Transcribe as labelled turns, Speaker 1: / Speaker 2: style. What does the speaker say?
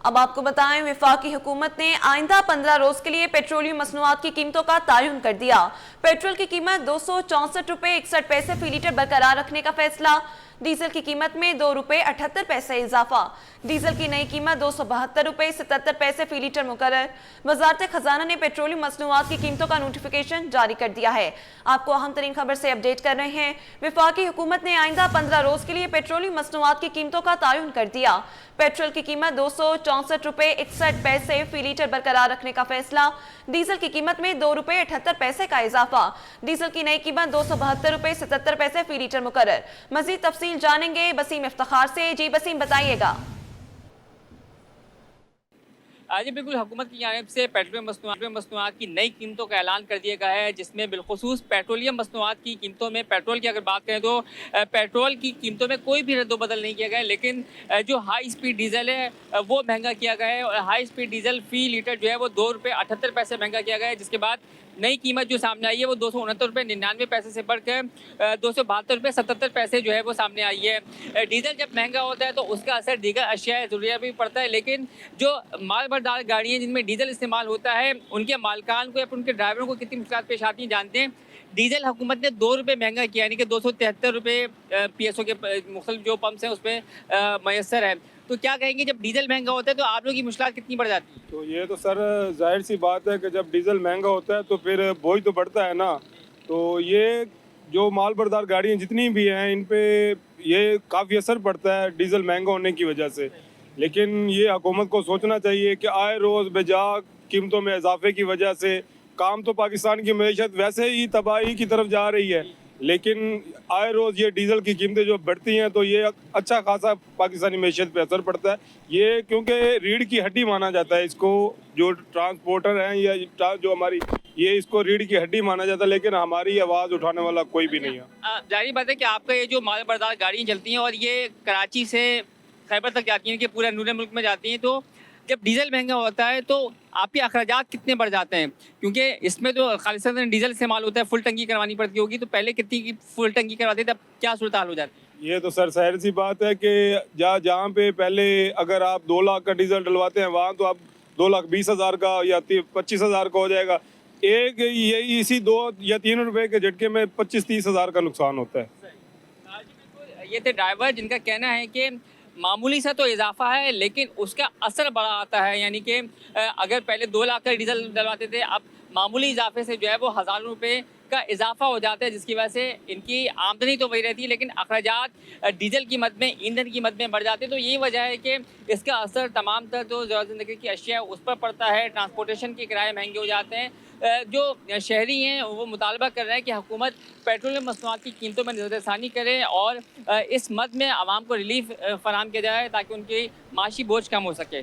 Speaker 1: अब आपको बताएं, वफाकी हुकूमत ने आइंदा 15 रोज के लिए पेट्रोलियम मसनूआत की कीमतों का तयन कर दिया। पेट्रोल की कीमत 264 रुपए 61 पैसे फी लीटर बरकरार रखने का फैसला। डीजल की कीमत में 2 रुपए 78 पैसे इजाफा। डीजल की नई कीमत 272 रुपए 77 पैसे फी लीटर मुकर्रर। वजारत खजाना ने पेट्रोलियम मसनूआत की कीमतों का नोटिफिकेशन जारी कर दिया है। आपको अहम तरीन खबर से अपडेट कर रहे हैं। वफाकी हुकूमत ने आइंदा 15 रोज के लिए पेट्रोलियम मसनूआत की कीमतों का तयन कर दिया। पेट्रोल की कीमत 264 रुपए 61 पैसे फी लीटर बरकरार रखने का फैसला। डीजल की कीमत में 2 रुपए 78 पैसे का इजाफा। डीजल की नई कीमत 272 रुपए 77 पैसे फी लीटर मुकर्रर। मजीद तफसील जानेंगे बसीम इफ्तिखार से। जी बसीम, बताइएगा।
Speaker 2: जी बिल्कुल, हुकूमत की जानिब से पेट्रोलियम मसनूआत की नई कीमतों का ऐलान कर दिया गया है, जिसमें बिलखुसूस पेट्रोलियम मसनूआत की कीमतों में पेट्रोल की अगर बात करें तो पेट्रोल की कीमतों में कोई भी रद्दोबदल नहीं किया गया है, लेकिन जो हाई स्पीड डीजल है वो महंगा किया गया है। और हाई स्पीड डीजल फी लीटर जो है वो 2 रुपये 78 पैसे महंगा किया गया है, जिसके बाद नई कीमत जो सामने आई है वो 269 रुपये 99 पैसे से बढ़कर 272 रुपये 77 पैसे जो है वो सामने आई है। डीजल जब महंगा होता है तो उसका असर दीगर अशिया ज़रूरिया भी पड़ता है, लेकिन जो माल बरदार गाड़ियाँ जिनमें डीजल इस्तेमाल होता है उनके मालकान को या उनके ड्राइवरों को कितनी मुश्किल पेश आती हैं जानते हैं। डीजल हुकूमत ने 2 रुपये महंगा किया, यानी कि 273 रुपये PSO के मुख्तलिफ जो पम्प्स हैं उसमें मैसर है। तो क्या कहेंगे, जब डीजल महंगा होता है तो आप लोगों की मुश्किल कितनी बढ़ जाती है?
Speaker 3: तो ये तो सर जाहिर सी बात है कि जब डीजल महंगा होता है तो फिर बोझ तो बढ़ता है ना। तो ये जो माल बरदार गाड़ियाँ जितनी भी हैं इन पे ये काफ़ी असर पड़ता है डीजल महंगा होने की वजह से। लेकिन ये हुकूमत को सोचना चाहिए कि आए रोज़ बेजा कीमतों में इजाफे की वजह से काम तो पाकिस्तान की मईशत वैसे ही तबाही की तरफ जा रही है, लेकिन आए रोज़ ये डीजल की कीमतें जो बढ़ती हैं तो ये अच्छा खासा पाकिस्तानी मईशत पे असर पड़ता है। ये क्योंकि रीढ़ की हड्डी माना जाता है इसको, जो ट्रांसपोर्टर हैं या जो हमारी ये इसको रीढ़ की हड्डी माना जाता है, लेकिन हमारी आवाज़ उठाने वाला कोई भी नहीं है।
Speaker 2: जाहिर बात है कि आपका ये जो माल बरदार गाड़ियाँ चलती हैं और ये कराची से खैबर तक जाती हैं कि पूरे नूरे मुल्क में जाती हैं, तो जब डीजल महंगा होता है तो आपके अखराजात कितने बढ़ जाते हैं? क्योंकि इसमें तो खालिसन डीजल इस्तेमाल होता है, फुल टंकी करवानी पड़ती होगी, तो पहले कितनी की फुल टंकी करवाते थे, अब क्या सूरत हाल हो जाती है?
Speaker 3: ये तो सर जाहिर सी बात है कि जहाँ पे पहले अगर आप 2 लाख का डीजल डलवाते हैं वहाँ तो आप 2,20,000 का या 25,000 का हो जाएगा। एक ये इसी 2 या 3 रुपए के झटके में 25-30 हज़ार का नुकसान होता है।
Speaker 2: ये थे ड्राइवर जिनका कहना है कि मामूली सा तो इजाफा है लेकिन उसका असर बड़ा आता है, यानी कि अगर पहले 2 लाख का डीजल डलवाते थे, अब मामूली इजाफे से जो है वो हज़ारों रुपए का इजाफा हो जाता है, जिसकी वजह से इनकी आमदनी तो वही रहती है लेकिन अखराजात डीजल की मद में, ईंधन की मद में बढ़ जाते हैं। तो यही वजह है कि इसका असर तमाम तर जो ज़िंदगी की अशिया उस पर पड़ता है। ट्रांसपोर्टेशन के किराए महंगे हो जाते हैं। जो शहरी हैं वो मुतालबा कर रहे हैं कि हुकूमत पेट्रोलियम मसनूआत की कीमतों में नज़रसानी करे और इस मद में आवाम को रिलीफ फराहम किया जाए ताकि उनकी माशी बोझ कम हो सके।